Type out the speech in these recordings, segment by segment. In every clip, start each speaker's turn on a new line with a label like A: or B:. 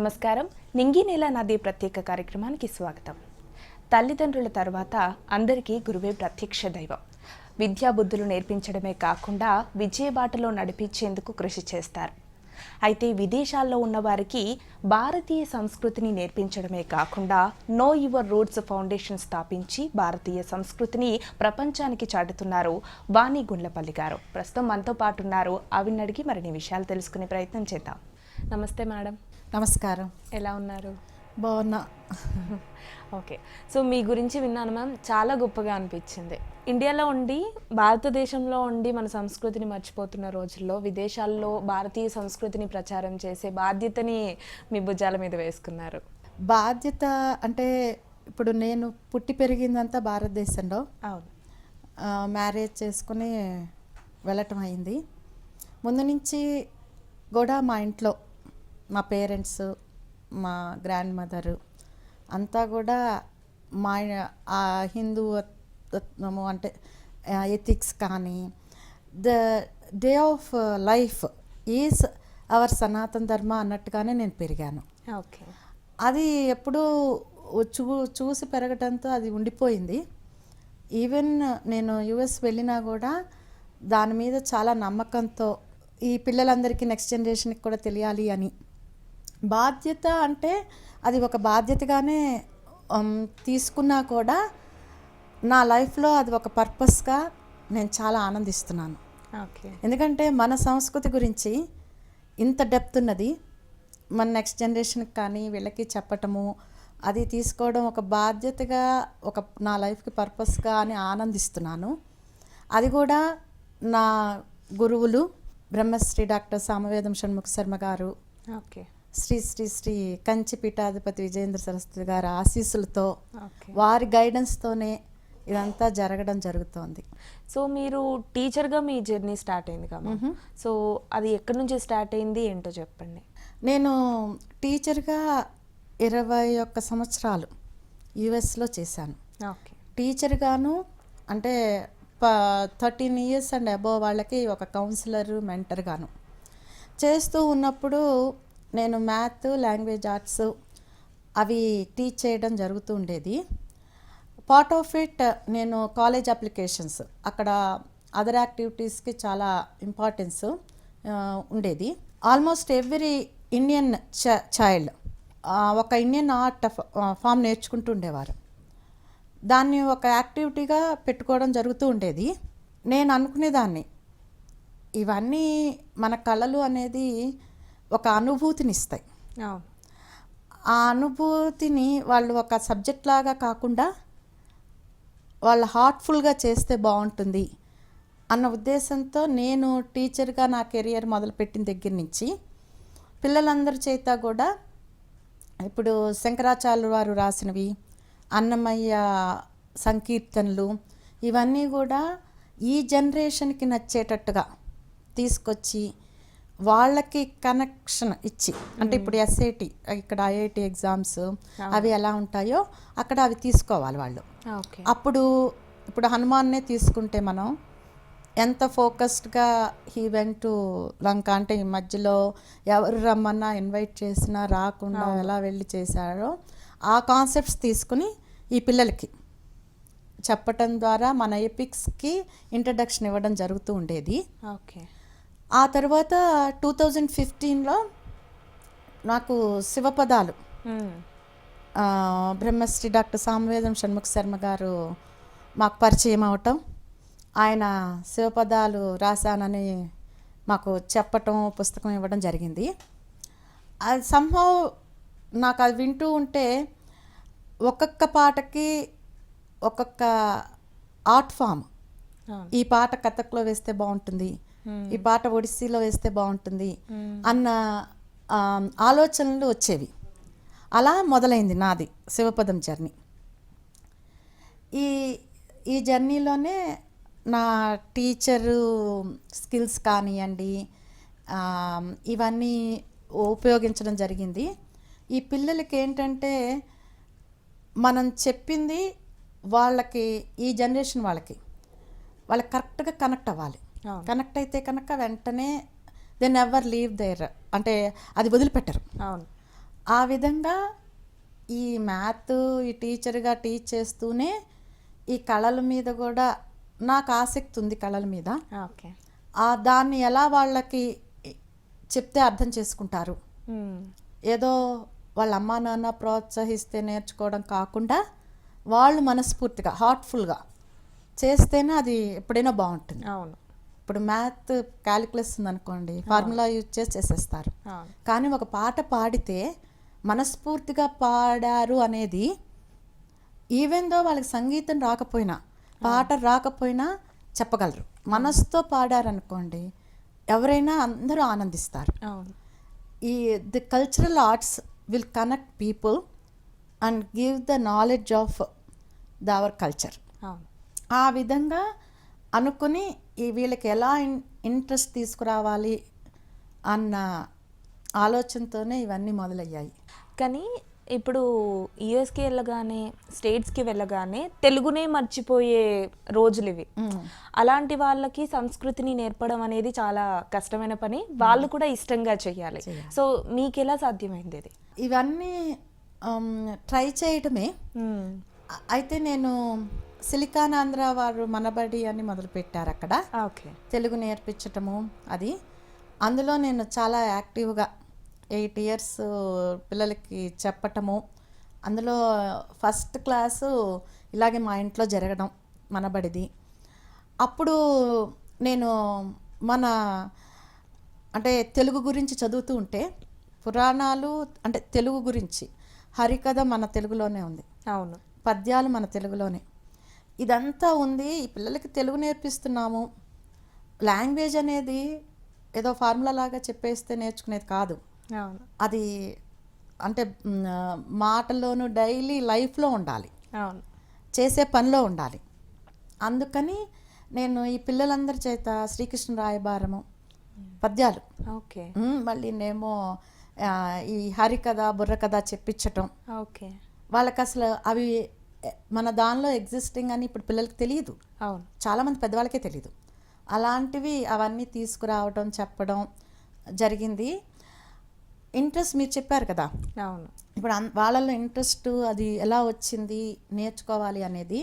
A: నమస్కారం. నింగి నేల నది ప్రత్యేక కార్యక్రమానికి స్వాగతం. తల్లిదండ్రుల తర్వాత అందరికీ గురువే ప్రత్యక్ష దైవం. విద్యా బుద్ధులు నేర్పించడమే కాకుండా విజయబాటలో నడిపించేందుకు కృషి చేస్తారు. అయితే విదేశాల్లో ఉన్న వారికి భారతీయ సంస్కృతిని నేర్పించడమే కాకుండా నో యువర్ రూట్స్ ఫౌండేషన్ స్థాపించి భారతీయ సంస్కృతిని ప్రపంచానికి చాటుతున్నారు వాణి గుండ్లపల్లి గారు. ప్రస్తుతం మనతో పాటు ఉన్నారు. ఆవిడని అడిగి మరిన్ని విషయాలు తెలుసుకునే ప్రయత్నం చేద్దాం. నమస్తే మేడం.
B: నమస్కారం.
A: ఎలా ఉన్నారు?
B: బాగున్నా.
A: ఓకే. సో మీ గురించి విన్నాను మ్యామ్, చాలా గొప్పగా అనిపించింది. ఇండియాలో ఉండి భారతదేశంలో ఉండి మన సంస్కృతిని మర్చిపోతున్న రోజుల్లో విదేశాల్లో భారతీయ సంస్కృతిని ప్రచారం చేసే బాధ్యతని మీ భుజాల మీద వేసుకున్నారు.
B: బాధ్యత అంటే ఇప్పుడు నేను పుట్టి పెరిగిందంతా భారతదేశంలో.
A: అవును.
B: మ్యారేజ్ చేసుకుని వెళ్ళటం అయింది. ముందు నుంచి కూడా మా ఇంట్లో మా పేరెంట్స్, మా గ్రాండ్ మదరు అంతా కూడా మా హిందూ తత్వము అంటే ఎథిక్స్ కానీ the day of life is our సనాతన ధర్మ అన్నట్టుగానే నేను పెరిగాను.
A: ఓకే.
B: అది ఎప్పుడూ చూసి పెరగటంతో అది ఉండిపోయింది. ఈవెన్ నేను యుఎస్ వెళ్ళినా కూడా దాని మీద చాలా నమ్మకంతో ఈ పిల్లలందరికీ నెక్స్ట్ జనరేషన్కి కూడా తెలియాలి అని. బాధ్యత అంటే అది ఒక బాధ్యతగానే తీసుకున్నా కూడా నా లైఫ్లో అది ఒక పర్పస్గా నేను చాలా ఆనందిస్తున్నాను.
A: ఓకే.
B: ఎందుకంటే మన సంస్కృతి గురించి ఇంత డెప్త్ ఉన్నది, మన నెక్స్ట్ జనరేషన్కి కానీ వీళ్ళకి చెప్పటము, అది తీసుకోవడం ఒక బాధ్యతగా నా లైఫ్కి పర్పస్గా అని ఆనందిస్తున్నాను. అది కూడా నా గురువులు బ్రహ్మశ్రీ డాక్టర్ సామవేదం షణ్ముఖ శర్మ గారు,
A: ఓకే,
B: శ్రీ శ్రీ శ్రీ కంచి పీఠాధిపతి విజయేంద్ర సరస్వతి గారి ఆశీస్సులతో, వారి గైడెన్స్తోనే ఇదంతా జరగడం జరుగుతోంది.
A: సో మీరు టీచర్గా మీ జర్నీ స్టార్ట్ అయింది కదా, సో అది ఎక్కడి నుంచి స్టార్ట్ అయింది ఏంటో చెప్పండి.
B: నేను టీచర్గా 21 సంవత్సరాలు యుఎస్లో చేశాను.
A: ఓకే.
B: టీచర్గాను అంటే 13 years అండ్ అబోవ్ వాళ్ళకి ఒక కౌన్సిలర్, మెంటర్గాను చేస్తూ ఉన్నప్పుడు నేను మ్యాథ్, లాంగ్వేజ్ ఆర్ట్స్ అవి టీచ్ చేయడం జరుగుతూ ఉండేది. పార్ట్ ఆఫ్ ఇట్ నేను కాలేజ్ అప్లికేషన్స్, అక్కడ అదర్ యాక్టివిటీస్కి చాలా ఇంపార్టెన్స్ ఉండేది. ఆల్మోస్ట్ ఎవ్రీ ఇండియన్ చైల్డ్ ఒక ఇండియన్ ఆర్ట్ ఫామ్ నేర్చుకుంటూ ఉండేవారు. దాన్ని ఒక యాక్టివిటీగా పెట్టుకోవడం జరుగుతూ ఉండేది. నేను అనుకునేదాన్ని, ఇవన్నీ మన కళలు అనేది ఒక అనుభూతిని ఇస్తాయి. ఆ అనుభూతిని వాళ్ళు ఒక సబ్జెక్ట్ లాగా కాకుండా వాళ్ళు హార్ట్ఫుల్గా చేస్తే బాగుంటుంది అన్న ఉద్దేశంతో నేను టీచర్గా నా కెరియర్ మొదలుపెట్టిన దగ్గర నుంచి పిల్లలందరి చేత కూడా ఇప్పుడు శంకరాచార్యులు వారు రాసినవి, అన్నమయ్య సంకీర్తనలు, ఇవన్నీ కూడా ఈ జనరేషన్కి నచ్చేటట్టుగా తీసుకొచ్చి వాళ్ళకి కనెక్షన్ ఇచ్చి, అంటే ఇప్పుడు ఎస్ఐటి, ఇక్కడ ఐఐటి ఎగ్జామ్స్ అవి ఎలా ఉంటాయో అక్కడ అవి తీసుకోవాలి వాళ్ళు. ఇప్పుడు హనుమాన్నే తీసుకుంటే మనం ఎంత ఫోకస్డ్గా హీ వెంట్ టు లంక, అంటే ఈ మధ్యలో ఎవరు రమ్మన్నా ఇన్వైట్ చేసినా రాకుండా ఎలా వెళ్ళి చేశారో ఆ కాన్సెప్ట్స్ తీసుకుని ఈ పిల్లలకి చెప్పటం ద్వారా మన ఎపిక్స్కి ఇంట్రడక్షన్ ఇవ్వడం జరుగుతూ ఉండేది.
A: ఓకే.
B: ఆ తర్వాత 2015లో నాకు శివపదాలు బ్రహ్మశ్రీ డాక్టర్ సామవేదం షణ్ముఖ శర్మ గారు మాకు పరిచయం అవటం, ఆయన శివపదాలు రాశానని మాకు చెప్పటం, పుస్తకం ఇవ్వడం జరిగింది. అది సంభవ్ నాకు అది వింటూ ఉంటే ఒక్కొక్క పాటకి ఒక్కొక్క ఆర్ట్ ఫామ్, ఈ పాట కథక్లో వేస్తే బాగుంటుంది, ఈ పాట ఒడిస్సీలో వేస్తే బాగుంటుంది అన్న ఆలోచనలు వచ్చేవి. అలా మొదలైంది నాది శివపదం జర్నీ. ఈ జర్నీలోనే నా టీచరు స్కిల్స్ కానివ్వండి ఇవన్నీ ఉపయోగించడం జరిగింది. ఈ పిల్లలకి ఏంటంటే మనం చెప్పింది వాళ్ళకి, ఈ జనరేషన్ వాళ్ళకి కరెక్ట్గా కనెక్ట్ అవ్వాలి. కనెక్ట్ అయితే కనుక వెంటనే దే నెవర్ లీవ్ దేర్, అంటే అది వదిలిపెట్టరు.
A: అవును.
B: ఆ విధంగా ఈ మ్యాథ్ ఈ టీచర్గా టీచ్ చేస్తూనే ఈ కళల మీద కూడా నాకు ఆసక్తి ఉంది, కళల మీద.
A: ఓకే.
B: దాన్ని ఎలా వాళ్ళకి చెప్తే అర్థం చేసుకుంటారు, ఏదో వాళ్ళ అమ్మా నాన్న ప్రోత్సహిస్తే నేర్చుకోవడం కాకుండా వాళ్ళు మనస్ఫూర్తిగా హార్ట్ఫుల్గా చేస్తేనే అది ఎప్పుడైనా బాగుంటుంది.
A: అవును.
B: ఇప్పుడు మ్యాథ్ క్యాలిక్యులస్ ఉందనుకోండి, ఫార్ములా యూజ్ చేసి చేసేస్తారు. కానీ ఒక పాట పాడితే మనస్ఫూర్తిగా పాడారు అనేది, ఈవెన్ దో వాళ్ళకి సంగీతం రాకపోయినా పాట రాకపోయినా చెప్పగలరు. మనసుతో పాడారనుకోండి ఎవరైనా అందరూ ఆనందిస్తారు. ఈ the cultural arts will connect people and give the knowledge of the our culture. ఆ విధంగా అనుకుని ఈ వీళ్ళకి ఎలా ఇంట్రెస్ట్ తీసుకురావాలి అన్న ఆలోచనతోనే ఇవన్నీ మొదలయ్యాయి.
A: కానీ ఇప్పుడు యుఎస్కి వెళ్ళగానే, స్టేట్స్కి వెళ్ళగానే తెలుగునే మర్చిపోయే రోజులు ఇవి. అలాంటి వాళ్ళకి సంస్కృతిని నేర్పడం అనేది చాలా కష్టమైన పని, వాళ్ళు కూడా ఇష్టంగా చేయాలి. సో మీకు ఎలా సాధ్యమైంది ఇది?
B: ఇవన్నీ ట్రై చేయడమే. అయితే నేను సిలికాన్ ఆంధ్ర వారు మనబడి అని మొదలుపెట్టారు అక్కడ.
A: ఓకే.
B: తెలుగు నేర్పించటము అది. అందులో నేను చాలా యాక్టివ్గా 8 years పిల్లలకి చెప్పటము. అందులో ఫస్ట్ క్లాసు ఇలాగే మా ఇంట్లో జరగడం మనబడిది. అప్పుడు నేను మన అంటే తెలుగు గురించి చదువుతూ ఉంటే, పురాణాలు అంటే తెలుగు గురించి, హరికథ మన తెలుగులోనే ఉంది.
A: అవును.
B: పద్యాలు మన తెలుగులోనే. ఇదంతా ఉంది. ఈ పిల్లలకి తెలుగు నేర్పిస్తున్నాము. లాంగ్వేజ్ అనేది ఏదో ఫార్ములా లాగా చెప్పేస్తే నేర్చుకునేది కాదు. అది అంటే మాటల్లోనూ డైలీ లైఫ్లో ఉండాలి, చేసే పనిలో ఉండాలి. అందుకని నేను ఈ పిల్లలందరి చేత శ్రీకృష్ణ రాయబారము పద్యాలు,
A: ఓకే,
B: మళ్ళీ నేమో ఈ హరికథ బుర్రకథ చెప్పించటం.
A: ఓకే.
B: వాళ్ళకి అసలు అవి మన దానిలో ఎగ్జిస్టింగ్ అని ఇప్పుడు పిల్లలకి తెలియదు.
A: అవును.
B: చాలామంది పెద్దవాళ్ళకే తెలియదు. అలాంటివి అవన్నీ తీసుకురావడం చెప్పడం జరిగింది. ఇంట్రెస్ట్ మీరు చెప్పారు కదా.
A: అవును.
B: ఇప్పుడు వాళ్ళల్లో ఇంట్రెస్ట్ అది ఎలా వచ్చింది నేర్చుకోవాలి అనేది,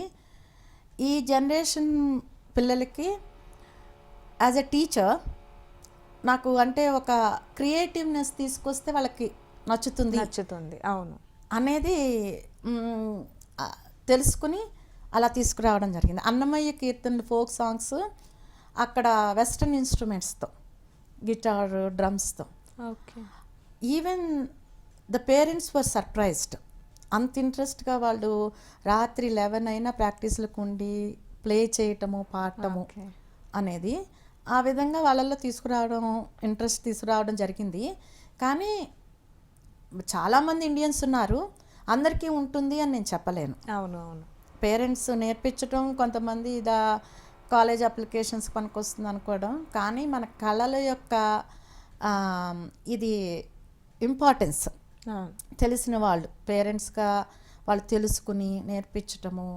B: ఈ జనరేషన్ పిల్లలకి యాజ్ ఎ టీచర్ నాకు అంటే ఒక క్రియేటివ్నెస్ తీసుకొస్తే వాళ్ళకి నచ్చుతుంది.
A: అవును
B: అనేది తెలుసుకుని అలా తీసుకురావడం జరిగింది. అన్నమయ్య కీర్తనలు ఫోక్ సాంగ్స్ అక్కడ వెస్ట్రన్ ఇన్స్ట్రుమెంట్స్తో, గిటార్ డ్రమ్స్తో.
A: Okay.
B: Even the parents were surprised. అంత ఇంట్రెస్ట్గా వాళ్ళు రాత్రి 11 అయినా ప్రాక్టీస్లకు ఉండి ప్లే చేయటము పాడటము అనేది, ఆ విధంగా వాళ్ళల్లో తీసుకురావడం, ఇంట్రెస్ట్ తీసుకురావడం జరిగింది. కానీ చాలామంది ఇండియన్స్ ఉన్నారు, అందరికీ ఉంటుంది అని నేను చెప్పలేను.
A: అవును అవును.
B: పేరెంట్స్ నేర్పించడం, కొంతమంది కాలేజ్ అప్లికేషన్స్ పనికొస్తుంది అనుకోవడం, కానీ మన కళల యొక్క ఇది ఇంపార్టెన్స్ తెలిసిన వాళ్ళు పేరెంట్స్గా వాళ్ళు తెలుసుకుని నేర్పించటము,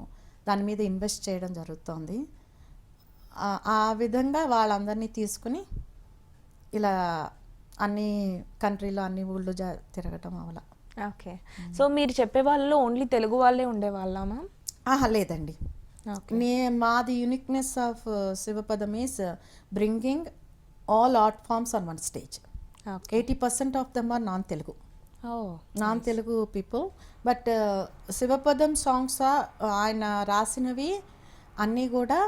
B: దాని మీద ఇన్వెస్ట్ చేయడం జరుగుతుంది. ఆ విధంగా వాళ్ళందరినీ తీసుకుని ఇలా అన్ని కంట్రీలో అన్ని ఊళ్ళు తిరగటం అవల.
A: ఓకే. సో మీరు చెప్పే వాళ్ళలో ఓన్లీ తెలుగు వాళ్ళే ఉండేవాళ్ళా మ్యామ్?
B: లేదండి. మాది uniqueness of Shivapadam is bringing all art forms on one stage. 80% of them are non Telugu people. But Shivapadam songs ఆయన రాసినవి అన్నీ కూడా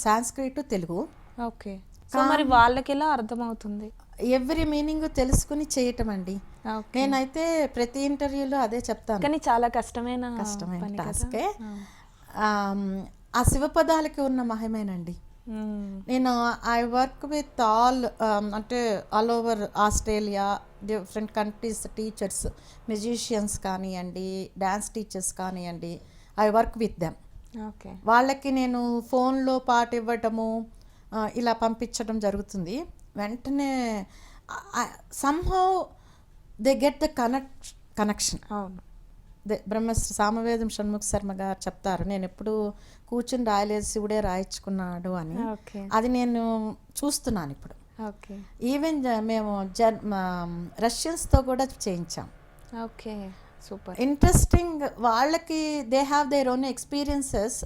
B: సాంస్క్రిట్ తెలుగు.
A: ఓకే. సో మరి వాళ్ళకి ఎలా అర్థమవుతుంది?
B: ఎవ్రీ మీనింగ్ తెలుసుకుని చేయటం అండి. నేనైతే ప్రతి ఇంటర్వ్యూలో అదే చెప్తాను.
A: కానీ చాలా కష్టమైన
B: టాస్కే. ఆ శివపదాలకి ఉన్న మహిమేనండి. నేను ఐ వర్క్ విత్ అంటే all over Australia, different countries teachers, musicians కానివ్వండి, డ్యాన్స్ టీచర్స్ కానివ్వండి, ఐ వర్క్ విత్ దెమ్. వాళ్ళకి నేను ఫోన్లో పాట ఇవ్వటము ఇలా పంపించడం జరుగుతుంది. వెంటనే somehow they get the connection. Brahmashri Samavedam Shanmukha Sharma garu చెప్తారు, నేను ఎప్పుడు కూర్చుని రాయలేదు, శివుడే రాయించుకున్నాడు అని. అది నేను చూస్తున్నాను ఇప్పుడు.
A: ఓకే.
B: ఈవెన్ మేము రష్యన్స్తో కూడా చేయించాం.
A: ఓకే. సూపర్.
B: ఇంట్రెస్టింగ్, వాళ్ళకి they have their own experiences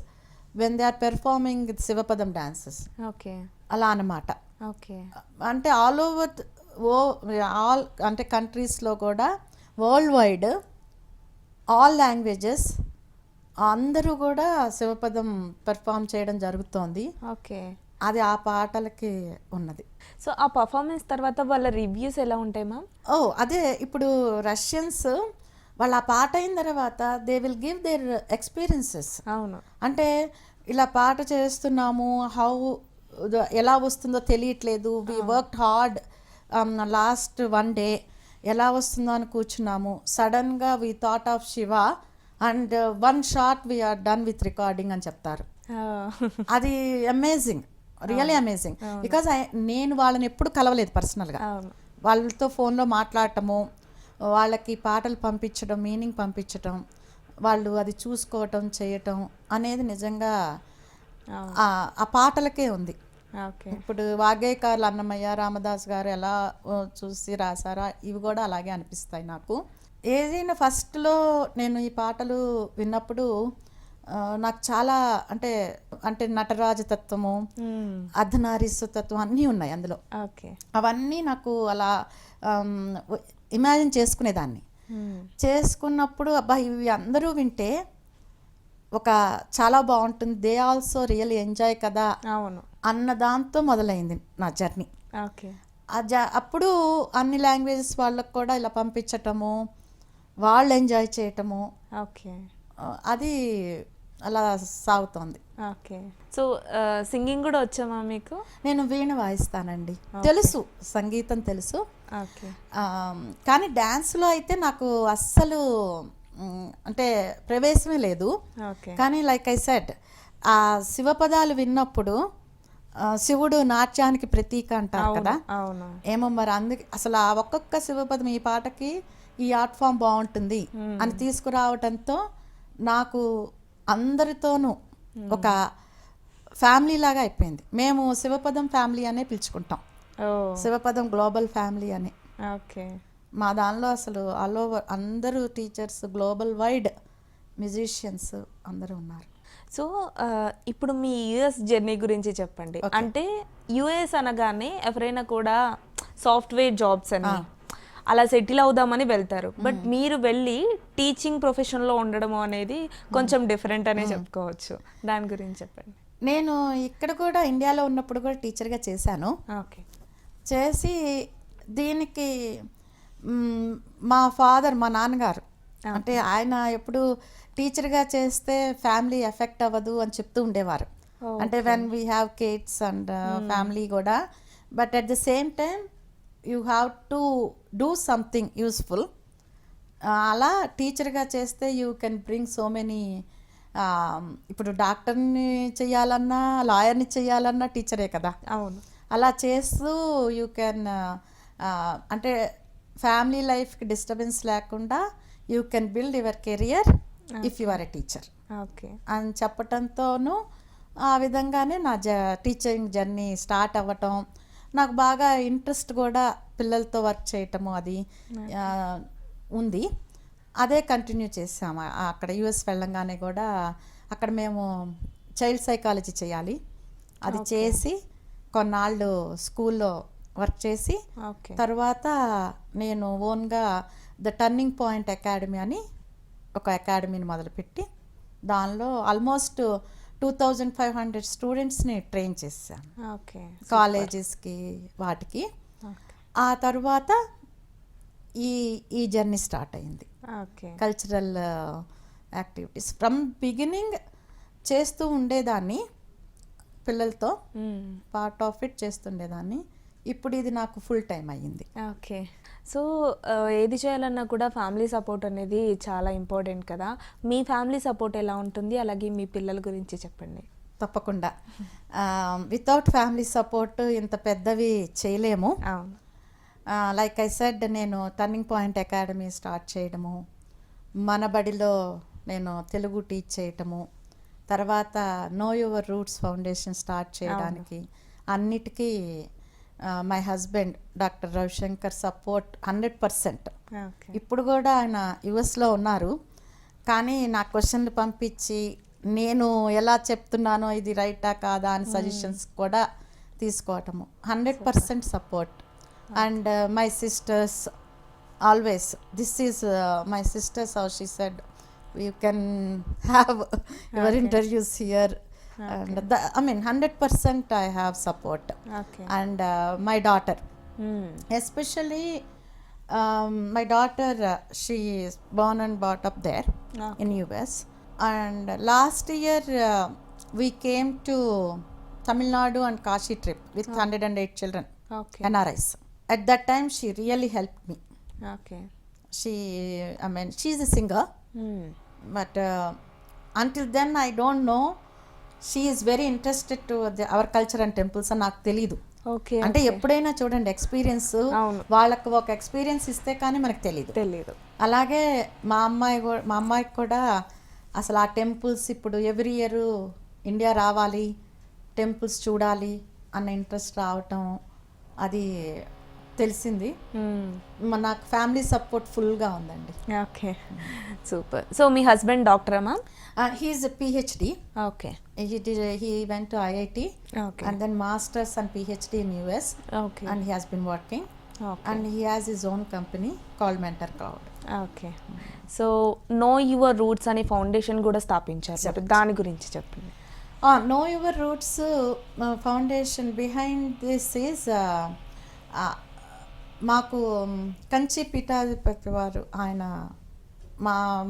B: when they are performing Shivapadam dances.
A: Okay.
B: అలా అన్నమాట.
A: ఓకే.
B: అంటే ఆల్ ఓవర్ ఆల్ అంటే కంట్రీస్లో కూడా వరల్డ్ వైడ్ ఆల్ లాంగ్వేజెస్ అందరూ కూడా శివపదం పెర్ఫామ్ చేయడం జరుగుతోంది.
A: ఓకే.
B: అది ఆ పాటలకి ఉన్నది.
A: సో ఆ పర్ఫార్మెన్స్ తర్వాత వాళ్ళ రివ్యూస్ ఎలా ఉంటాయి మ్యామ్?
B: అదే ఇప్పుడు రష్యన్స్ వాళ్ళు ఆ పాట అయిన తర్వాత they will give their experiences.
A: అవును.
B: అంటే ఇలా పాట చేస్తున్నాము, ఎలా వస్తుందో తెలియట్లేదు, we worked hard last 1 day, ఎలా వస్తుందో అని కూర్చున్నాము, సడన్గా we thought of Shiva and 1 shot we are done with recording అని చెప్తారు. అది అమేజింగ్, రియలీ అమేజింగ్. బికాజ్ నేను వాళ్ళని ఎప్పుడు కలవలేదు పర్సనల్గా. వాళ్ళతో ఫోన్లో మాట్లాడటము, వాళ్ళకి పాటలు పంపించడం, మీనింగ్ పంపించడం, వాళ్ళు అది చూసుకోవటం చేయటం అనేది నిజంగా ఆ పాటలకే ఉంది. ఇప్పుడు వాగ్గేయకారులు అన్నమయ్య, రామదాస్ గారు ఎలా చూసి రాశారా ఇవి కూడా అలాగే అనిపిస్తాయి నాకు. ఏదైనా ఫస్ట్లో నేను ఈ పాటలు విన్నప్పుడు నాకు చాలా అంటే అంటే నటరాజతత్వము, అర్ధనారీస్వతత్వం అన్నీ ఉన్నాయి అందులో. అవన్నీ నాకు అలా ఇమాజిన్ చేసుకునేదాన్ని. చేసుకున్నప్పుడు అబ్బా ఇవి అందరూ వింటే ఒక చాలా బాగుంటుంది, దే ఆల్సో రియల్లీ ఎంజాయ్ కదా అన్న దాంతో మొదలైంది నా జర్నీ. అప్పుడు అన్ని లాంగ్వేజెస్ వాళ్ళకు కూడా ఇలా పంపించటము, వాళ్ళు ఎంజాయ్ చేయటము, అది అలా సాగుతోంది.
A: ఓకే. సో సింగింగ్ కూడా వచ్చామా మీకు?
B: నేను వీణ వాయిస్తానండి, తెలుసు, సంగీతం తెలుసు.
A: ఓకే.
B: కానీ డ్యాన్స్లో అయితే నాకు అస్సలు అంటే ప్రవేశమే లేదు. కానీ లైక్ ఐ సెడ్, ఆ శివపదాలు విన్నప్పుడు శివుడు నాట్యానికి ప్రతీక అంటారు కదా, ఏమో మరి అందుకే అసలు ఆ ఒక్కొక్క శివపదం ఈ పాటకి ఈ ఆర్ట్ ఫామ్ బాగుంటుంది అని తీసుకురావటంతో నాకు అందరితోనూ ఒక ఫ్యామిలీ లాగా అయిపోయింది. మేము శివపదం ఫ్యామిలీ అనే పిలుచుకుంటాం, శివపదం గ్లోబల్ ఫ్యామిలీ అని. మా దానిలో అసలు ఆల్ ఓవర్ అందరూ టీచర్స్, గ్లోబల్ వైడ్ మ్యూజిషియన్స్ అందరూ ఉన్నారు.
A: సో ఇప్పుడు మీ యుఎస్ జర్నీ గురించి చెప్పండి. అంటే యుఎస్ అనగానే ఎవరైనా కూడా సాఫ్ట్వేర్ జాబ్స్ అని అలా సెటిల్ అవుదామని వెళ్తారు. బట్ మీరు వెళ్ళి టీచింగ్ ప్రొఫెషన్లో ఉండడం అనేది కొంచెం డిఫరెంట్ అనే చెప్పుకోవచ్చు. దాని గురించి చెప్పండి.
B: నేను ఇక్కడ కూడా ఇండియాలో ఉన్నప్పుడు కూడా టీచర్గా చేశాను. చేసి దీనికి మా ఫాదర్, మా నాన్నగారు అంటే ఆయన ఎప్పుడు టీచర్గా చేస్తే ఫ్యామిలీ ఎఫెక్ట్ అవ్వదు అని చెప్తూ ఉండేవారు. అంటే when we have kids and family కూడా, but at the same time you have to do something useful. అలా టీచర్గా చేస్తే you can bring so many, ఇప్పుడు డాక్టర్ని చేయాలన్నా, లాయర్ని చేయాలన్నా టీచరే కదా.
A: అవును.
B: అలా చేస్తూ యూ కెన్ అంటే ఫ్యామిలీ లైఫ్కి డిస్టర్బెన్స్ లేకుండా you can build your career if you are a teacher అని చెప్పటంతోనూ ఆ విధంగానే నా టీచింగ్ జర్నీ స్టార్ట్ అవ్వటం. నాకు బాగా ఇంట్రెస్ట్ కూడా పిల్లలతో వర్క్ చేయటము అది ఉంది. అదే కంటిన్యూ చేసాము. అక్కడ యుఎస్ వెళ్ళంగానే కూడా అక్కడ మేము చైల్డ్ సైకాలజీ చేయాలి, అది చేసి కొన్నాళ్ళు స్కూల్లో వర్క్ చేసి తర్వాత నేను ఓన్గా ద టర్నింగ్ పాయింట్ అకాడమీ అని ఒక అకాడమీని మొదలుపెట్టి దానిలో ఆల్మోస్ట్ 2500 స్టూడెంట్స్ని ట్రైన్ చేశాను కాలేజెస్కి వాటికి. ఆ తర్వాత ఈ జర్నీ స్టార్ట్ అయింది. కల్చరల్ యాక్టివిటీస్ ఫ్రమ్ బిగినింగ్ చేస్తూ ఉండేదాన్ని, పిల్లలతో పార్ట్ ఆఫ్ ఇట్ చేస్తుండేదాన్ని. ఇప్పుడు ఇది నాకు ఫుల్ టైం అయ్యింది.
A: ఓకే. సో ఏది చేయాలన్నా కూడా ఫ్యామిలీ సపోర్ట్ అనేది చాలా ఇంపార్టెంట్ కదా. మీ ఫ్యామిలీ సపోర్ట్ ఎలా ఉంటుంది, అలాగే మీ పిల్లల గురించి చెప్పండి.
B: తప్పకుండా. వితౌట్ ఫ్యామిలీ సపోర్ట్ ఇంత పెద్దవి చేయలేము. లైక్ ఐ సెడ్, నేను టర్నింగ్ పాయింట్ అకాడమీ స్టార్ట్ చేయడము, మన బడిలో నేను తెలుగు టీచ్ చేయటము, తర్వాత know your roots foundation start చేయడానికి, అన్నిటికీ my husband doctor Ravishankar support 100%.
A: Okay.
B: ఇప్పుడు కూడా ఆయన యుఎస్లో ఉన్నారు, కానీ నా క్వశ్చన్లు పంపించి నేను ఎలా చెప్తున్నానో ఇది రైటా కాదా అని సజెషన్స్ కూడా తీసుకోవటము. 100% support. And my sisters always, this is my sisters how she said you can have your interviews here. And I mean 100% I have support.
A: Okay.
B: And my daughter, especially my daughter, she is born and brought up there in US. And last year we came to Tamil Nadu and Kashi trip with 108 children,
A: Okay.
B: NRIs. At that time she really helped me.
A: Okay.
B: She's a singer, but until then I don't know. She is very interested to our culture and temples అని నాకు తెలీదు.
A: Okay.
B: అంటే ఎప్పుడైనా చూడండి experience, వాళ్ళకు ఒక experience ఇస్తే కానీ మనకు తెలియదు. అలాగే మా అమ్మాయికి కూడా అసలు ఆ టెంపుల్స్ ఇప్పుడు ఎవ్రీ ఇయర్ ఇండియా రావాలి, టెంపుల్స్ చూడాలి అన్న ఇంట్రెస్ట్ రావటం అది తెలిసింది. నాకు ఫ్యామిలీ సపోర్ట్ ఫుల్గా ఉందండి.
A: Okay, super. సో మీ హస్బెండ్ డాక్టరా ma'am?
B: He is PhD.
A: Okay.
B: He went to IIT.
A: Okay.
B: And then masters and PhD in US.
A: Okay.
B: And he has been working.
A: Okay.
B: And he has his own company called Mentor Cloud.
A: Okay. So know your roots అనే foundation కూడా స్థాపించారు, దాని గురించి చెప్పండి.
B: Know Your Roots foundation, behind this is మాకు కంచి పీఠాధిపతి వారు ఆయన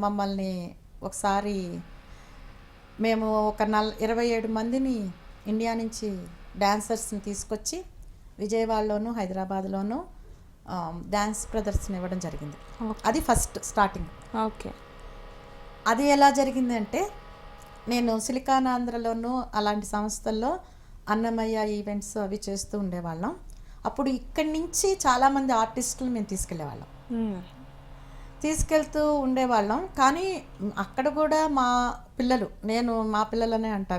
B: మమ్మల్ని ఒకసారి మేము ఒక 27 మందిని ఇండియా నుంచి డాన్సర్స్ని తీసుకొచ్చి విజయవాడలోను హైదరాబాద్లోను డ్యాన్స్ ప్రదర్శన ఇవ్వడం జరిగింది. అది ఫస్ట్ స్టార్టింగ్.
A: ఓకే.
B: అది ఎలా జరిగిందంటే, నేను సిలికానాంధ్రలోను అలాంటి సంస్థల్లో అన్నమయ్య ఈవెంట్స్ అవి చేస్తూ ఉండేవాళ్ళం. అప్పుడు ఇక్కడి నుంచి చాలామంది ఆర్టిస్టులు మేము తీసుకెళ్తూ ఉండేవాళ్ళం. కానీ అక్కడ కూడా మా పిల్లలనే అంటా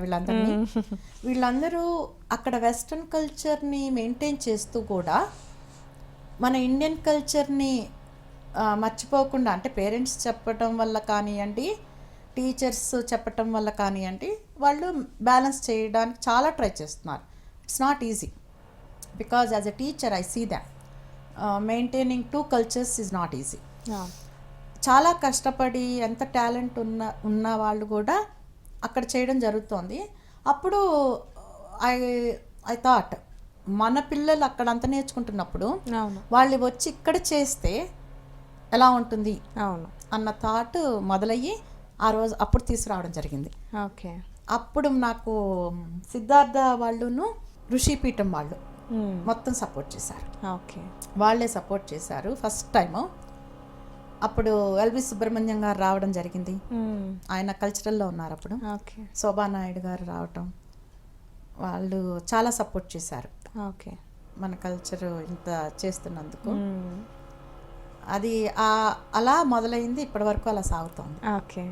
B: వీళ్ళందరూ అక్కడ వెస్ట్రన్ కల్చర్ని మెయింటైన్ చేస్తూ కూడా మన ఇండియన్ కల్చర్ని మర్చిపోకుండా, అంటే పేరెంట్స్ చెప్పటం వల్ల కానివ్వండి, టీచర్స్ చెప్పటం వల్ల కానివ్వండి, వాళ్ళు బ్యాలెన్స్ చేయడానికి చాలా ట్రై చేస్తున్నారు. It's not easy, because as a teacher I see that maintaining 2 cultures is not easy. చాలా కష్టపడి ఎంత టాలెంట్ ఉన్న వాళ్ళు కూడా అక్కడ చేయడం జరుగుతోంది. అప్పుడు ఐ థాట్, మన పిల్లలు అక్కడ అంత నేర్చుకుంటున్నప్పుడు వాళ్ళు వచ్చి ఇక్కడ చేస్తే ఎలా ఉంటుంది అన్న థాట్ మొదలయ్యి అప్పుడు తీసుకురావడం జరిగింది.
A: ఓకే.
B: అప్పుడు నాకు సిద్ధార్థ వాళ్ళును ఋషిపీఠం వాళ్ళు మొత్తం సపోర్ట్ చేశారు.
A: ఓకే.
B: వాళ్ళే సపోర్ట్ చేశారు ఫస్ట్ టైము. అప్పుడు ఎల్వి సుబ్రహ్మణ్యం గారు రావడం జరిగింది, ఆయన కల్చరల్లో ఉన్నారు అప్పుడు. శోభానాయుడు గారు రావటం, వాళ్ళు చాలా సపోర్ట్ చేశారు.
A: ఓకే.
B: మన కల్చర్ ఇంత చేస్తున్నందుకు. అది అలా మొదలైంది, ఇప్పటి వరకు అలా సాగుతోంది.
A: ఓకే.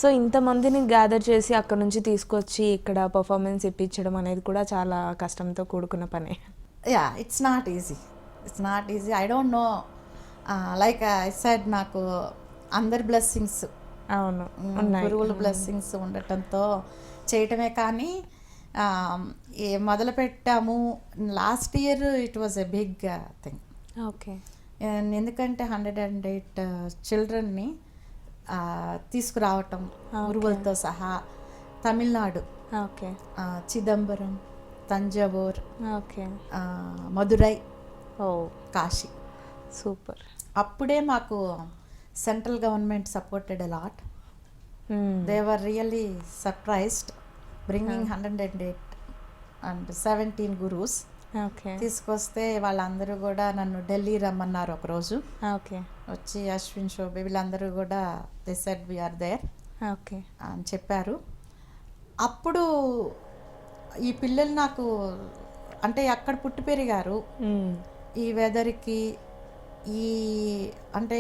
A: సో ఇంతమందిని గ్యాదర్ చేసి అక్కడ నుంచి తీసుకొచ్చి ఇక్కడ పర్ఫార్మెన్స్ ఇప్పించడం అనేది కూడా చాలా కష్టంతో కూడుకున్న పనే.
B: Yeah, it's not easy. I don't know, like I said, నాకు అందరి బ్లెస్సింగ్స్, గురువుల బ్లెస్సింగ్స్ ఉండటంతో చేయటమే. కానీ మొదలు పెట్టాము last year, it was a big thing.
A: Okay.
B: ఎందుకంటే 108 చిల్డ్రన్ని తీసుకురావటం గురువులతో సహా, తమిళనాడు, చిదంబరం, తంజావూర్, మదురై, కాశీ.
A: సూపర్.
B: అప్పుడే మాకు central government supported a lot. They were really surprised bringing 108 and 17 gurus. తీసుకొస్తే వాళ్ళందరూ కూడా నన్ను ఢిల్లీ రమ్మన్నారు ఒకరోజు. వచ్చి అశ్విన్, శోభే వీళ్ళందరూ కూడా they said we are there అని చెప్పారు. అప్పుడు ఈ పిల్లలు నాకు, అంటే అక్కడ పుట్టి పెరిగారు, ఈ వెదర్కి, అంటే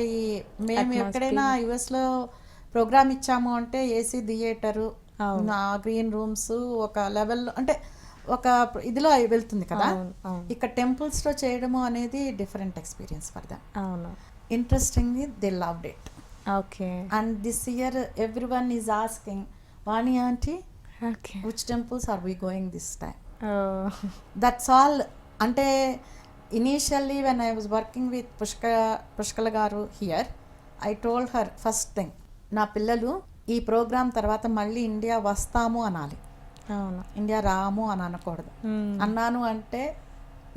B: మేము ఎక్కడైనా యుఎస్లో ప్రోగ్రామ్ ఇచ్చాము అంటే ఏసీ థియేటరు, గ్రీన్ రూమ్స్, ఒక లెవెల్లో, అంటే ఒక ఇదిలో వెళ్తుంది కదా.
A: అవును, అవును.
B: ఇక్కడ టెంపుల్స్లో చేయడము అనేది డిఫరెంట్ ఎక్స్పీరియన్స్ ఫర్ దమ్.
A: అవును.
B: Interestingly they loved it.
A: Okay.
B: And this year everyone is asking, Vani aunty
A: okay.
B: Which temples are we going this time.
A: Oh!
B: That's all. అంటే initially when I was working with Pushkala garu here, I told her first thing, నా పిల్లలు ఈ programme తర్వాత మళ్ళీ India వస్తాము అనాలి,
A: అవును.
B: India రాము అని అనకూడదు. అన్నాను అంటే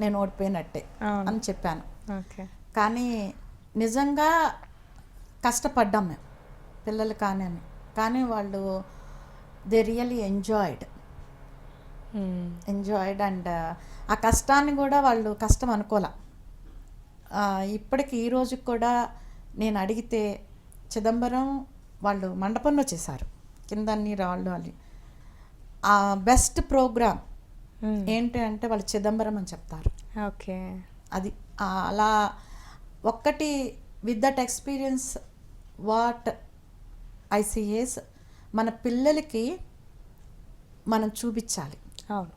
B: నేను ఓడిపోయినట్టే
A: అవును.
B: అని చెప్పాను.
A: ఓకే.
B: కానీ నిజంగా కష్టపడ్డాం మేము పిల్లలు కానీ వాళ్ళు దే రియలీ ఎంజాయిడ్ అండ్ ఆ కష్టాన్ని కూడా వాళ్ళు కష్టం అనుకోలే. ఇప్పటికి ఈ రోజుకి కూడా నేను అడిగితే చిదంబరం వాళ్ళు మండపంలో చేశారు, కింద అన్ని రాళ్ళు అని. ఆ బెస్ట్ ప్రోగ్రామ్ ఏంటి అంటే వాళ్ళు చిదంబరం అని చెప్తారు.
A: ఓకే.
B: అది అలా ఒక్కటి with that experience what I see is మన పిల్లలకి మనం చూపించాలి.
A: అవును.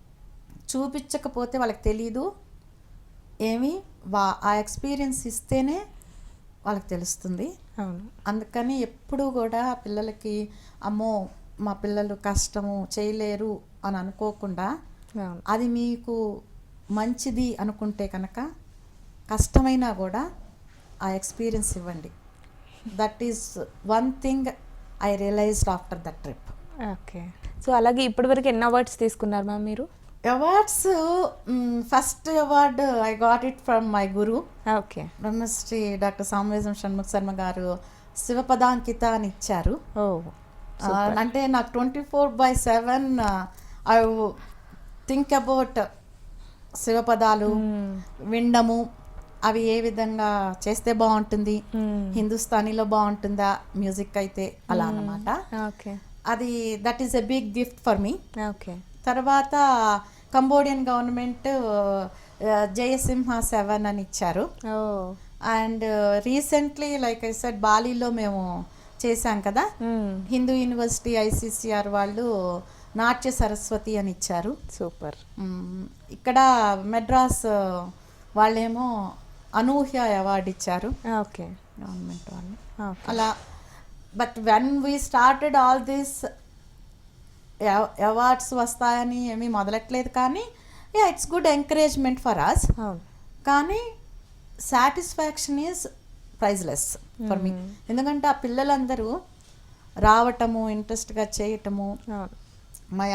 B: చూపించకపోతే వాళ్ళకి తెలీదు ఏమి, ఆ ఎక్స్పీరియన్స్ ఇస్తేనే వాళ్ళకి తెలుస్తుంది.
A: అవును.
B: అందుకని ఎప్పుడూ కూడా పిల్లలకి అమ్మో మా పిల్లలు కష్టము చేయలేరు అని అనుకోకుండా,
A: అవును.
B: అది మీకు మంచిది అనుకుంటే కనుక కష్టమైనా కూడా ఆ ఎక్స్పీరియన్స్ ఇవ్వండి. That is one thing I realized after that trip.
A: Okay. So అలాగే ఇప్పటివరకు ఎన్ని అవార్డ్స్ తీసుకున్నారు మ్యామ్ మీరు?
B: Awards, first award I got it from my guru
A: okay.
B: Brahmashri doctor Samavedam Shanmukha Sharma garu Shivapadankita అని ఇచ్చారు.
A: ఓ,
B: అంటే నాకు 24/7 ఐ థింక్ అబౌట్ శివపదాలు వినడము, అవి ఏ విధంగా చేస్తే బాగుంటుంది, హిందుస్థానీలో బాగుంటుందా మ్యూజిక్ అయితే, అలా అన్నమాట.
A: ఓకే.
B: అది that is a big gift for me.
A: Okay.
B: తర్వాత కంబోడియన్ గవర్నమెంట్ జయసింహ 7 అని ఇచ్చారు.
A: Oh.
B: And recently like I said బాలీలో మేము చేశాం కదా, హిందూ యూనివర్సిటీ ఐసీసీఆర్ వాళ్ళు నాట్య సరస్వతి అని ఇచ్చారు.
A: సూపర్.
B: ఇక్కడ మెడ్రాస్ వాళ్ళేమో అనూహ్య అవార్డు ఇచ్చారు,
A: ఓకే,
B: గవర్నమెంట్ వాళ్ళు.
A: ఓకే.
B: అలా but when we started all this awards వస్తాయని ఏమీ మొదలెట్లేదు, కానీ it's good encouragement for us.
A: అవును.
B: కానీ satisfaction is priceless for me. ఎందుకంటే ఆ పిల్లలందరూ రావటము, ఇంట్రెస్ట్గా చేయటము.
A: అవును.
B: My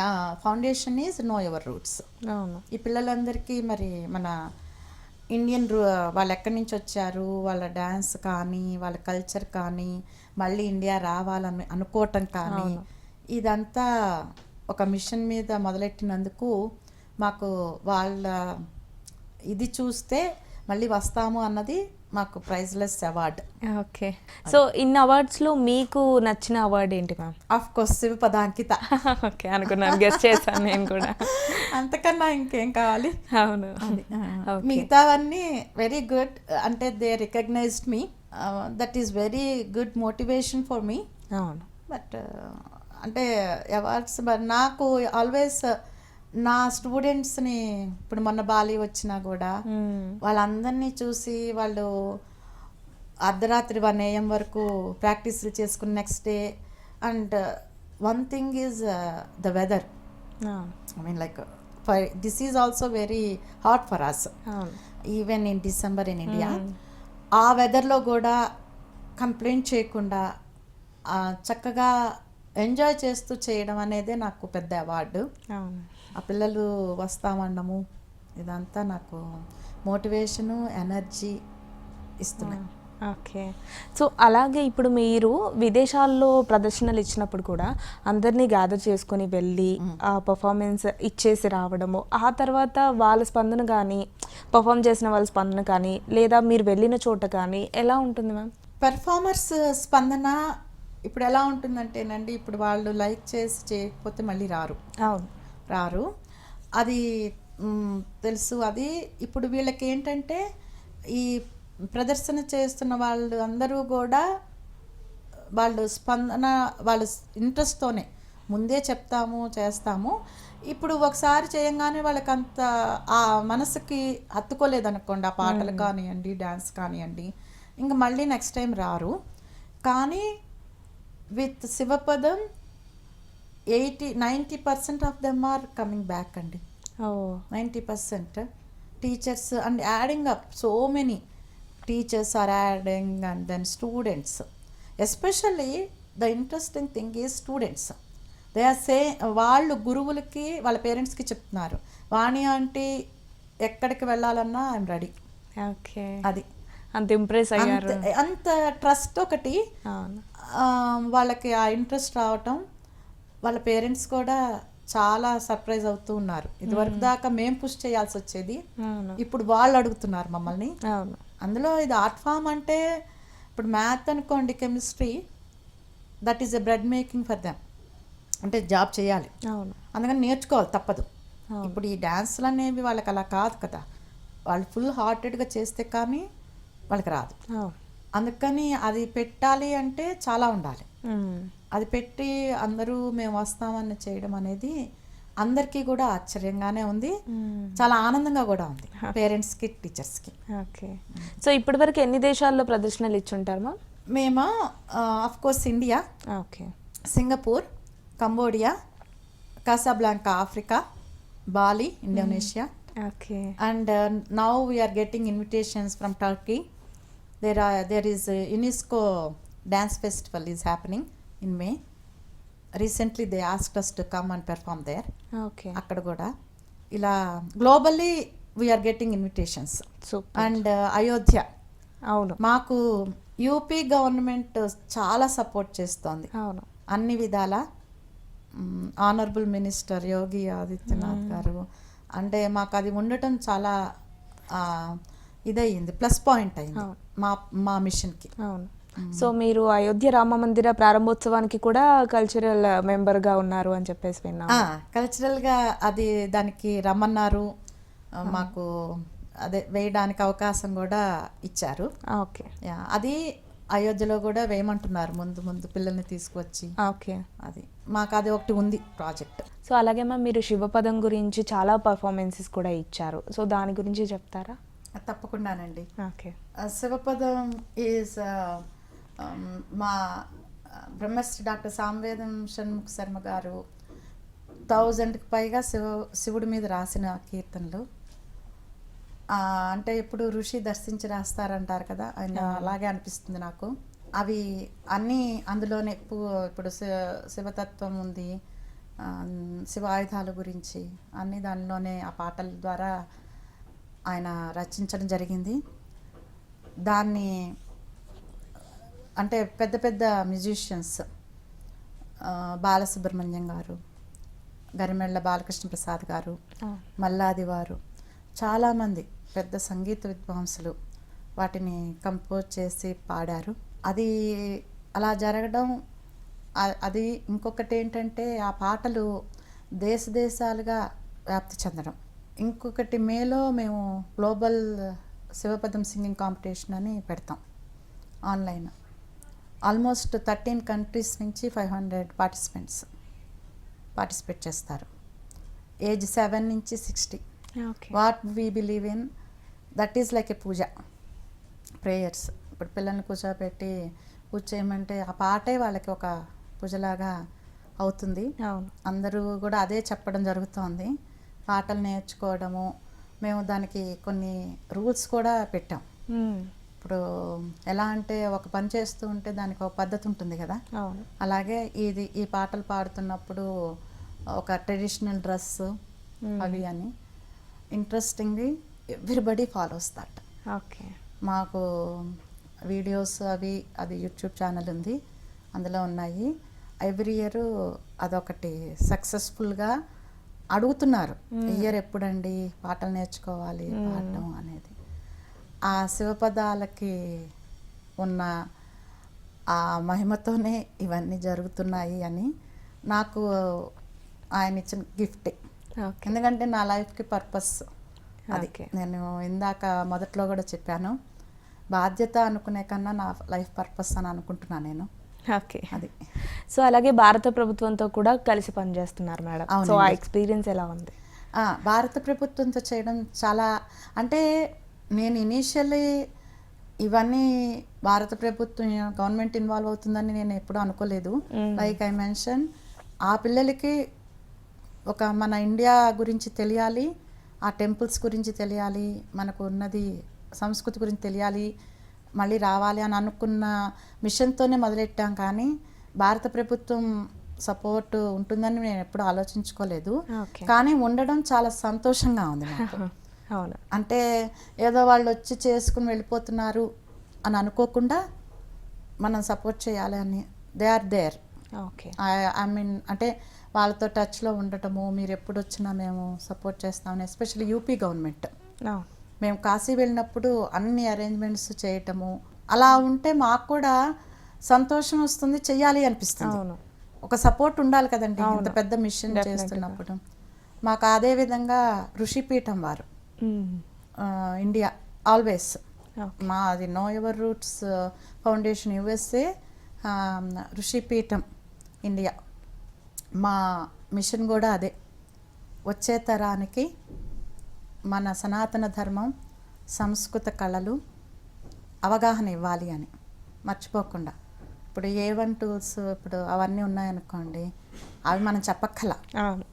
B: foundation is know your roots.
A: అవును.
B: ఈ పిల్లలందరికీ మరి మన ఇండియన్ వాళ్ళు ఎక్కడి నుంచి వచ్చారు, వాళ్ళ డ్యాన్స్ కానీ వాళ్ళ కల్చర్ కానీ మళ్ళీ ఇండియా రావాలని అనుకోవటం కానీ, ఇదంతా ఒక మిషన్ మీద మొదలెట్టినందుకు మాకు వాళ్ళ ఇది చూస్తే మళ్ళీ వస్తాము అన్నది మాకు ప్రైజ్లెస్ అవార్డ్.
A: ఓకే. సో ఇన్ని అవార్డ్స్లో మీకు నచ్చిన అవార్డు ఏంటి ma'am?
B: Of course Shivapadankita.
A: Okay, అనుకున్నాను, గెస్ట్ చేశాను నేను కూడా.
B: అంతకన్నా ఇంకేం కావాలి.
A: అవును.
B: మిగతావన్నీ వెరీ గుడ్, అంటే they recognized me. That is very good motivation for me.
A: అవును.
B: బట్ అంటే అవార్డ్స్ నాకు ఆల్వేస్ నా స్టూడెంట్స్ని, ఇప్పుడు మొన్న బాలి వచ్చినా కూడా వాళ్ళందరినీ చూసి వాళ్ళు అర్ధరాత్రి 1 AM వరకు ప్రాక్టీస్లు చేసుకుని next day. And one thing is the weather. I mean like this is also very hot for us, even in December in India. ఆ వెదర్లో కూడా కంప్లైంట్ చేయకుండా చక్కగా ఎంజాయ్ చేస్తూ చేయడం అనేదే నాకు పెద్ద అవార్డు. ఆ పిల్లలు వస్తామన్నము ఇదంతా నాకు మోటివేషను, ఎనర్జీ ఇస్తున్నాయి.
A: ఓకే. సో అలాగే ఇప్పుడు మీరు విదేశాల్లో ప్రదర్శనలు ఇచ్చినప్పుడు కూడా అందరినీ గ్యాదర్ చేసుకొని వెళ్ళి ఆ పర్ఫార్మెన్స్ ఇచ్చేసి రావడము, ఆ తర్వాత వాళ్ళ స్పందన కానీ, పర్ఫామ్ చేసిన వాళ్ళ స్పందన కానీ, లేదా మీరు వెళ్ళిన చోట కానీ ఎలా ఉంటుంది మ్యామ్?
B: పెర్ఫార్మర్స్ స్పందన ఇప్పుడు ఎలా ఉంటుందంటేనండి, ఇప్పుడు వాళ్ళు లైక్ చేసి చేయకపోతే మళ్ళీ రారు.
A: అవును,
B: రారు, అది తెలుసు. అది ఇప్పుడు వీళ్ళకి ఏంటంటే ఈ ప్రదర్శన చేస్తున్న వాళ్ళు అందరూ కూడా వాళ్ళు స్పందన, వాళ్ళ ఇంట్రెస్ట్తోనే ముందే చెప్తాము చేస్తాము. ఇప్పుడు ఒకసారి చేయంగానే వాళ్ళకి అంత ఆ మనసుకి హత్తుకోలేదనుకోండి, ఆ పాటలు కానివ్వండి, డ్యాన్స్ కానివ్వండి, ఇంకా మళ్ళీ నెక్స్ట్ టైం రారు. కానీ with Shivapadam 90% of them are coming back అండి. 90% teachers and adding up so many teachers are adding and then students. Especially the interesting thing is students. They are వాళ్ళు గురువులకి వాళ్ళ పేరెంట్స్కి చెప్తున్నారు, వాణి ఆంటీ ఎక్కడికి వెళ్ళాలన్నా ఐఎమ్ రెడీ.
A: ఓకే,
B: అది
A: అంత ఇంప్రెస్ అయ్యారు.
B: అంత ట్రస్ట్ ఒకటి వాళ్ళకి, ఆ ఇంట్రెస్ట్ రావటం. వాళ్ళ పేరెంట్స్ కూడా చాలా సర్ప్రైజ్ అవుతూ ఉన్నారు. ఇదివరకు దాకా మేము పుష్ చేయాల్సి వచ్చేది, ఇప్పుడు వాళ్ళు అడుగుతున్నారు మమ్మల్ని. అందులో ఇది ఆర్ట్ ఫామ్ అంటే ఇప్పుడు మ్యాథ్ అనుకోండి, chemistry, that is a bread making for them. అంటే జాబ్ చేయాలి, అందుకని నేర్చుకోవాలి, తప్పదు. ఇప్పుడు ఈ డ్యాన్సులు అనేవి వాళ్ళకి అలా కాదు కదా, వాళ్ళు ఫుల్ హార్టెడ్గా చేస్తే కానీ వాళ్ళకి రాదు. అందుకని అది పెట్టాలి అంటే చాలా ఉండాలి. అది పెట్టి అందరూ మేము వస్తామని చేయడం అనేది అందరికీ కూడా ఆశ్చర్యంగానే ఉంది, చాలా ఆనందంగా కూడా ఉంది, పేరెంట్స్కి టీచర్స్కి.
A: ఓకే, సో ఇప్పటి వరకు ఎన్ని దేశాల్లో ప్రదర్శనలు ఇచ్చుంటారు మా?
B: మేము of course India,
A: okay,
B: Singapore, Cambodia, Casablanca Africa, Bali Indonesia.
A: Okay.
B: And now we are getting invitations from Turkey. There is a UNESCO dance festival is happening in May. Recently they asked us to come and perform there.
A: Okay.
B: అక్కడ కూడా ఇలా globally we are getting invitations.
A: Super.
B: And Ayodhya,
A: అవును,
B: మాకు UP government చాలా support చేస్తోంది
A: అవును,
B: అన్ని విధాల. ఆనరబుల్ మినిస్టర్ యోగి ఆదిత్యనాథ్ గారు, అంటే మాకు అది ఉండటం చాలా ఇదయింది, ప్లస్ పాయింట్ అయింది మా మిషన్కి.
A: అవును. సో మీరు అయోధ్య రామ మందిర ప్రారంభోత్సవానికి కూడా కల్చరల్ మెంబర్గా ఉన్నారు అని చెప్పేసి విన్నాను.
B: కల్చరల్గా అది దానికి రమ్మన్నారు, మాకు అదే వేయడానికి అవకాశం కూడా ఇచ్చారు.
A: ఓకే,
B: అది అయోధ్యలో కూడా వేయమంటున్నారు ముందు ముందు పిల్లల్ని తీసుకువచ్చి.
A: ఓకే,
B: అది మాకు అది ఒకటి ఉంది ప్రాజెక్ట్.
A: సో అలాగే మ్యామ్ మీరు శివపదం గురించి చాలా పర్ఫార్మెన్సెస్ కూడా ఇచ్చారు, సో దాని గురించి చెప్తారా?
B: తప్పకుండానండి.
A: ఓకే,
B: శివపదం ఈజ్ మా బ్రహ్మశ్రీ డాక్టర్ సామవేదం షణ్ముఖ శర్మ గారు 1000కి పైగా శివుడి మీద రాసిన కీర్తనలు. అంటే ఎప్పుడు ఋషి దర్శించి రాస్తారంటారు కదా, ఆయన అలాగే అనిపిస్తుంది నాకు. అవి అన్నీ అందులోనే ఇప్పుడు శివతత్వం ఉంది, శివ ఆయుధాల గురించి అన్నీ దానిలోనే ఆ పాటల ద్వారా ఆయన రచించడం జరిగింది. దాన్ని అంటే పెద్ద పెద్ద మ్యూజిషియన్స్, బాలసుబ్రహ్మణ్యం గారు, గరిమెళ్ళ బాలకృష్ణ ప్రసాద్ గారు, మల్లాది వారు, చాలామంది పెద్ద సంగీత విద్వాంసులు వాటిని కంపోజ్ చేసి పాడారు. అది అలా జరగడం, అది ఇంకొకటి ఏంటంటే ఆ పాటలు దేశ దేశాలుగా వ్యాప్తి చెందడం. ఇంకొకటి మేలో మేము గ్లోబల్ శివపదం సింగింగ్ కాంపిటీషన్ అని పెడతాం ఆన్లైన్. ఆల్మోస్ట్ 13 కంట్రీస్ నుంచి 500 పార్టిసిపేట్ చేస్తారు, ఏజ్ 7 నుంచి 60. What we believe in, that is like a puja, prayers. ఇప్పుడు పిల్లల్ని కూర్చోయమంటే ఆ పాటే వాళ్ళకి ఒక పూజలాగా అవుతుంది. అందరూ కూడా అదే చెప్పడం జరుగుతోంది. పాటలు నేర్చుకోవడము, మేము దానికి కొన్ని రూల్స్ కూడా పెట్టాం. ఇప్పుడు ఎలా అంటే ఒక పని చేస్తూ ఉంటే దానికి ఒక పద్ధతి ఉంటుంది కదా, అలాగే ఈ పాటలు పాడుతున్నప్పుడు ఒక ట్రెడిషనల్ డ్రెస్ అవి అని interestingly everybody follows that.
A: Okay,
B: మాకు వీడియోస్ అది యూట్యూబ్ ఛానల్ ఉంది, అందులో ఉన్నాయి. ఎవ్రీ ఇయర్ అదొకటి సక్సెస్ఫుల్గా అడుగుతున్నారు, ఇయర్ ఎప్పుడండి పాటలు నేర్చుకోవాలి పాడటం అనేది. ఆ శివపదాలకి ఉన్న ఆ మహిమతోనే ఇవన్నీ జరుగుతున్నాయి అని నాకు ఆయన ఇచ్చిన గిఫ్టే. ఎందుకంటే నా లైఫ్కి పర్పస్ అది. నేను ఇందాక మొదట్లో కూడా చెప్పాను, బాధ్యత అనుకునే కన్నా నా లైఫ్ పర్పస్ అని అనుకుంటున్నాను నేను.
A: ఓకే,
B: అది.
A: సో అలాగే భారత ప్రభుత్వంతో కూడా కలిసి పనిచేస్తున్నారు మేడం. సో ఆ
B: అవునండి.
A: ఎక్స్పీరియన్స్ ఎలా ఉంది?
B: భారత ప్రభుత్వంతో చేయడం చాలా, అంటే నేను ఇనీషియల్లీ ఇవన్నీ భారత ప్రభుత్వం గవర్నమెంట్ ఇన్వాల్వ్ అవుతుందని నేను ఎప్పుడూ అనుకోలేదు. లైక్ ఐ మెన్షన్, ఆ పిల్లలకి ఒక మన ఇండియా గురించి తెలియాలి, ఆ టెంపుల్స్ గురించి తెలియాలి, మనకు ఉన్నది సంస్కృతి గురించి తెలియాలి, మళ్ళీ రావాలి అని అనుకున్న మిషన్తోనే మొదలెట్టాం. కానీ భారత ప్రభుత్వం సపోర్ట్ ఉంటుందని నేను ఎప్పుడు ఆలోచించుకోలేదు.
A: ఓకే.
B: కానీ ఉండడం చాలా సంతోషంగా ఉంది నాకు.
A: అవును.
B: అంటే ఏదో వాళ్ళు వచ్చి చేసుకుని వెళ్ళిపోతున్నారు అని అనుకోకుండా మనం సపోర్ట్ చేయాలి అని they are there.
A: Okay.
B: I mean, అంటే వాళ్ళతో టచ్లో ఉండటము, మీరు ఎప్పుడు వచ్చినా మేము సపోర్ట్ చేస్తామని, ఎస్పెషల్లీ యూపీ గవర్నమెంట్. మేము కాశీ వెళ్ళినప్పుడు అన్ని అరేంజ్మెంట్స్ చేయటము, అలా ఉంటే మాకు కూడా సంతోషం వస్తుంది, చెయ్యాలి అనిపిస్తుంది.
A: అవును.
B: ఒక సపోర్ట్ ఉండాలి కదండి
A: అవును.
B: ఇంత పెద్ద మిషన్
A: Definitely.
B: చేస్తున్నప్పుడు. మాకు అదే విధంగా ఋషిపీఠం వారు ఇండియా ఆల్వేస్ మాది know your roots foundation USA, Rishipeetham India, మా మిషన్ కూడా అదే. వచ్చే తరానికి మన సనాతన ధర్మం, సంస్కృత కళలు అవగాహన ఇవ్వాలి అని మర్చిపోకుండా. ఇప్పుడు A1 టూల్స్ ఇప్పుడు అవన్నీ ఉన్నాయనుకోండి, అవి మనం చెప్పక్కల,
A: అవును.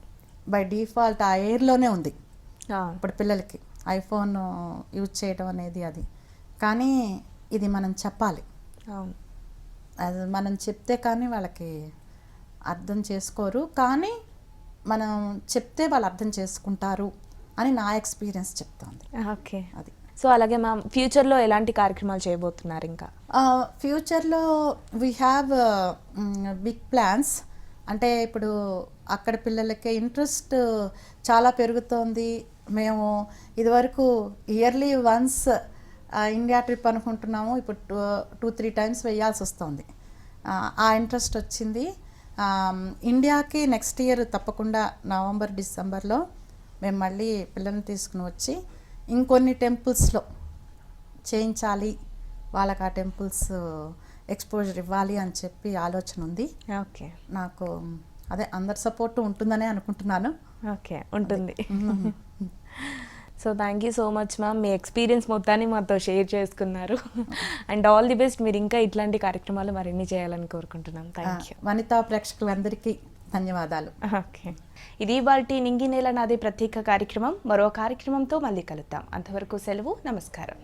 B: బై డిఫాల్ట్ ఆ ఎయిర్లోనే ఉంది
A: అవును.
B: ఇప్పుడు పిల్లలకి ఐఫోన్ యూజ్ చేయడం అనేది. అది కానీ ఇది మనం చెప్పాలి.
A: అవును.
B: అది మనం చెప్తే కానీ వాళ్ళకి అర్థం చేసుకోరు, కానీ మనం చెప్తే వాళ్ళు అర్థం చేసుకుంటారు అని నా ఎక్స్పీరియన్స్ చెప్తోంది.
A: ఓకే.
B: అది
A: సో అలాగే మ్యామ్ ఫ్యూచర్లో ఎలాంటి కార్యక్రమాలు చేయబోతున్నారు ఇంకా?
B: ఫ్యూచర్లో వీ హ్యావ్ బిగ్ ప్లాన్స్. అంటే ఇప్పుడు అక్కడ పిల్లలకి ఇంట్రెస్ట్ చాలా పెరుగుతోంది. మేము ఇదివరకు ఇయర్లీ వన్స్ ఇండియా ట్రిప్ అనుకుంటున్నాము, ఇప్పుడు 2-3 టైమ్స్ వేయాల్సి వస్తుంది. ఆ ఇంట్రెస్ట్ వచ్చింది. ఇండియాకి నెక్స్ట్ ఇయర్ తప్పకుండా నవంబర్ డిసెంబర్లో మేము మళ్ళీ పిల్లల్ని తీసుకుని వచ్చి ఇంకొన్ని టెంపుల్స్లో చేయించాలి, వాళ్ళకి ఆ టెంపుల్స్ ఎక్స్పోజర్ ఇవ్వాలి అని చెప్పి ఆలోచన ఉంది.
A: ఓకే.
B: నాకు అదే అందరి సపోర్టు ఉంటుందనే అనుకుంటున్నాను.
A: ఓకే, ఉంటుంది. So thank you so much ma'am, me experience మొత్తాన్ని మాతో షేర్ చేసుకున్నారు. And all the best. మీరు ఇంకా ఇట్లాంటి కార్యక్రమాలు మరిన్ని చేయాలని కోరుకుంటున్నాం. Thank you.
B: వనితా ప్రేక్షకులందరికీ ధన్యవాదాలు.
A: ఓకే. ఇది ఇవాల్టి నింగి నేల నాది ప్రత్యేక కార్యక్రమం. మరో కార్యక్రమంతో మళ్ళీ కలుద్దాం. అంతవరకు సెలవు. నమస్కారం.